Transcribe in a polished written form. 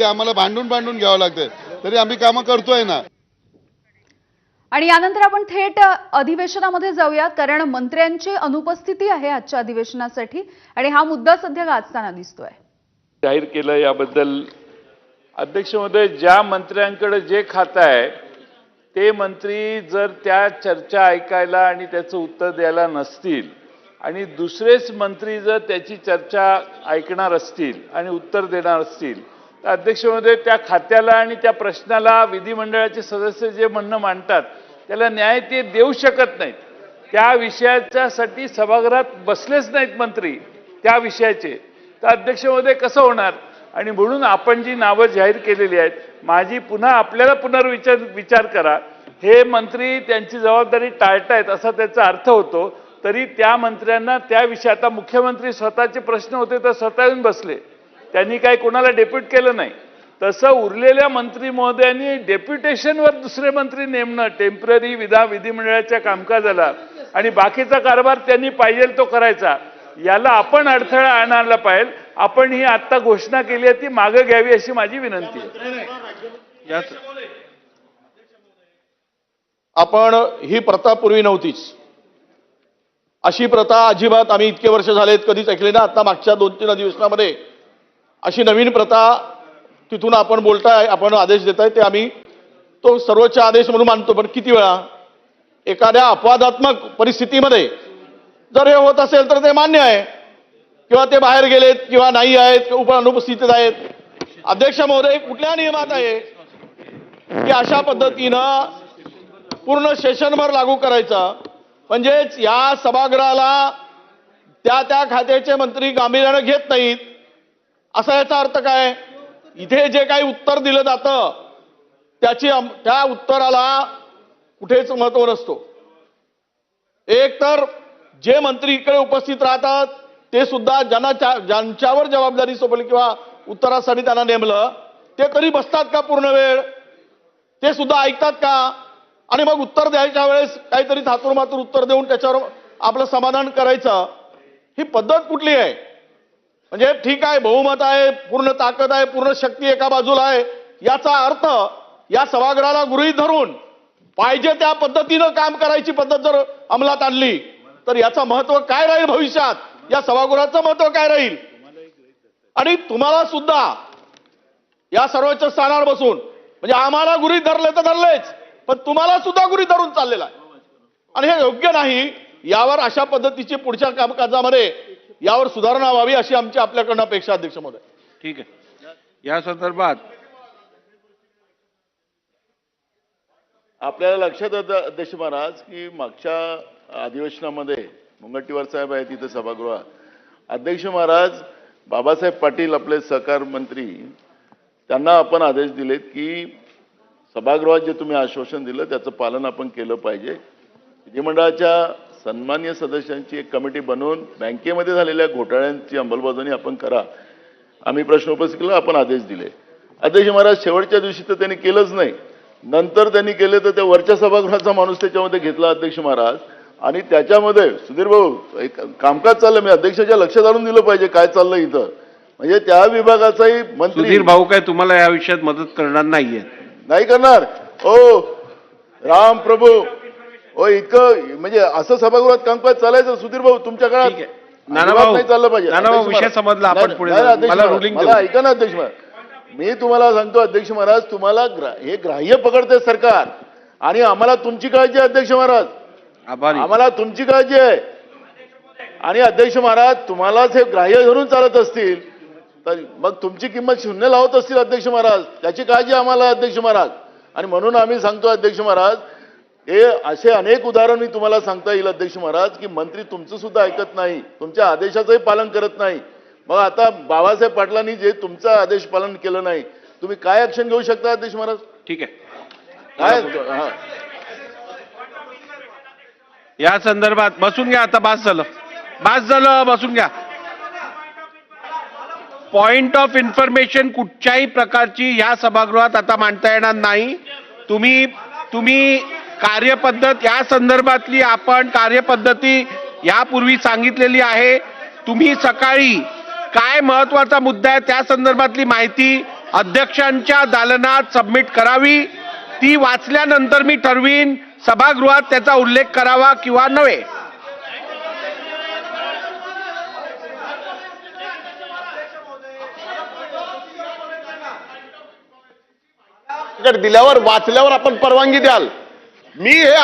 ते आम्हाला भांडून भांडून घ्यावं लागतंय, तरी आम्ही कामं करतोय ना. आणि यानंतर आपण थेट अधिवेशनामध्ये जाऊयात, कारण मंत्र्यांची अनुपस्थिती आहे आजच्या अधिवेशनासाठी आणि हा मुद्दा सध्या गाजताना दिसतोय. जाहीर केलं याबद्दल अध्यक्ष महोदय, ज्या मंत्र्यांकडे जे खातं आहे ते मंत्री जर त्या चर्चा ऐकायला आणि त्याचं उत्तर द्यायला नसतील आणि दुसरेच मंत्री जर त्याची चर्चा ऐकणार असतील आणि उत्तर देणार असतील, तर अध्यक्ष महोदय त्या खात्याला आणि त्या प्रश्नाला विधिमंडळाचे सदस्य जे म्हणणं मांडतात त्याला न्याय ते देऊ शकत नाहीत. त्या विषयाच्यासाठी सभागृहात बसलेच नाहीत मंत्री त्या विषयाचे, तर अध्यक्ष महोदय कसं होणार? आणि म्हणून आपण जी नावं जाहीर केलेली आहेत, माझी पुन्हा आपल्याला पुनर्विचार करा. हे मंत्री त्यांची जबाबदारी टाळतायत असा त्याचा अर्थ होतो, तरी त्या मंत्र्यांना त्या विषयात, आता मुख्यमंत्री स्वतःचे प्रश्न होते तर स्वतः येऊन बसले, त्यांनी काही कोणाला डेप्युट केलं नाही. तसं उरलेल्या मंत्री महोदयांनी डेप्युटेशनवर दुसरे मंत्री नेमणं, टेम्पररी विधिमंडळाच्या कामकाजाला, आणि बाकीचा कारभार त्यांनी पाहिजे तो करायचा, याला आपण अडथळा आणायला पाहिजे. आपण ही आता घोषणा केली आहे ती मागे घ्यावी अशी माझी विनंती आहे. आपण ही प्रथा पूर्वी नव्हतीच. अशी प्रथा अजिबात आम्ही इतके वर्ष झालेत कधीच ऐकली ना. आता मागच्या 2-3 अधिवेशनामध्ये अशी नवीन प्रथा तिथून आपण बोलताय, आपण आदेश देताय, ते आम्ही तो सर्वोच्च आदेश म्हणून मानतो. पण किती वेळा एखाद्या अपवादात्मक परिस्थितीमध्ये जर हे होत असेल तर ते मान्य आहे, किंवा ते बाहेर गेलेत किंवा नाही आहेत, अनुपस्थित आहेत. अध्यक्ष महोदय, कुठल्या नियमात आहे की अशा पद्धतीनं पूर्ण सेशनभर लागू करायचं? म्हणजेच या सभागृहाला त्या खात्याचे मंत्री गांभीर्याने घेत नाहीत, असा याचा अर्थ काय? इथे जे काही उत्तर दिलं जातं त्या उत्तराला कुठेच महत्व नसतो. एक तर जे मंत्री इकडे उपस्थित राहतात ते सुद्धा ज्यांच्यावर जबाबदारी सोपवली किंवा उत्तरासाठी त्यांना नेमलं, ते तरी बसतात का पूर्ण वेळ? ते सुद्धा ऐकतात का? आणि मग उत्तर द्यायच्या वेळेस काहीतरी थातुरमातुर उत्तर देऊन त्याच्यावर आपलं समाधान करायचं, ही पद्धत कुठली आहे? म्हणजे ठीक आहे, बहुमत आहे, पूर्ण ताकद आहे, पूर्ण शक्ती एका बाजूला आहे, याचा अर्थ या सभागृहाला गृहीत धरून पाहिजे त्या पद्धतीनं काम करायची पद्धत जर अंमलात आणली तर याचं महत्व काय राहील भविष्यात? या सभागृहाचं महत्व काय राहील? आणि तुम्हाला सुद्धा या सर्वोच्च स्थानावर बसून, म्हणजे आम्हाला गृहीत धरले तर धरलेच, पण तुम्हाला सुद्धा गृहीत धरून चाललेला आहे, आणि हे योग्य नाही. यावर अशा पद्धतीची पुढच्या कामकाजामध्ये यावर सुधारणा व्हावी अशी आमची आपल्याकडनं अपेक्षा. अध्यक्ष महोदय, ठीक आहे. या संदर्भात आपल्याला लक्षात येतं अध्यक्ष महाराज की मागच्या अधिवेशनामध्ये मुनगंटीवार साहेब आहेत तिथे सभागृहात. अध्यक्ष महाराज, बाबासाहेब पाटील आपले सहकार मंत्री, त्यांना आपण आदेश दिलेत की सभागृहात जे तुम्ही आश्वासन दिलं त्याचं पालन आपण केलं पाहिजे. विधिमंडळाच्या सन्मान्य सदस्यांची एक कमिटी बनवून बँकेमध्ये झालेल्या घोटाळ्यांची अंमलबजावणी आपण करा. आम्ही प्रश्न उपस्थित केला, आपण आदेश दिले. अध्यक्ष महाराज, शेवटच्या दिवशी तर त्यांनी केलंच नाही, नंतर त्यांनी केले तर त्या वरच्या सभागृहाचा माणूस त्याच्यामध्ये घेतला अध्यक्ष महाराज, आणि त्याच्यामध्ये सुधीर भाऊ कामकाज चाललं, मी अध्यक्षाच्या लक्षात आणून दिलं पाहिजे काय चाललं इथं. म्हणजे त्या विभागाचाही मंत्री सुधीर भाऊ काय तुम्हाला या विषयात मदत करणार नाहीये? नाही करणार. ओ राम प्रभू, ओ इतकं म्हणजे असं सभागृहात कामकाज चालायचं सुधीर भाऊ तुमच्या काळात नाही चाललं पाहिजे. नानाभाऊ, विषय समजला, आपण पुढे मला रुलिंग मला ऐका ना अध्यक्ष महाराज, मी तुम्हाला सांगतो अध्यक्ष महाराज, तुम्हाला हे ग्राह्य पकडते सरकार, आणि आम्हाला तुमची काळजी आहे अध्यक्ष महाराज, आम्हाला तुमची काळजी आहे. आणि अध्यक्ष महाराज, तुम्हालाच हे ग्राह्य धरून चालत असतील तर मग तुमची किंमत शून्य लावत असतील अध्यक्ष महाराज, त्याची काळजी आम्हाला अध्यक्ष महाराज. आणि म्हणून आम्ही सांगतो अध्यक्ष महाराज, हे असे अनेक उदाहरण मी तुम्हाला सांगता येईल अध्यक्ष महाराज, की मंत्री तुमचं सुद्धा ऐकत नाही, तुमच्या आदेशाचंही पालन करत नाही. मग आता बाबासाहेब पाटलांनी जे तुमचं आदेश पालन केलं नाही, तुम्ही काय ऍक्शन घेऊ शकता अध्यक्ष महाराज? ठीक आहे. काय या संदर्भात बसून घ्या. आता बास झालं, बसून घ्या. पॉइंट ऑफ इन्फॉर्मेशन कुठच्याही प्रकारची या सभागृहात आता मांडता येणार नाही. तुम्ही कार्यपद्धत या संदर्भातली आपण कार्यपद्धती यापूर्वी सांगितलेली आहे. तुम्ही सकाळी काय महत्वाचा मुद्दा आहे त्या संदर्भातली माहिती अध्यक्षांच्या दालनात सबमिट करावी. ती वाचल्यानंतर मी ठरवीन सभागृहात त्याचा उल्लेख करावा किंवा नव्हे. दिल्यावर वाचल्यावर आपण परवानगी द्याल. मी हे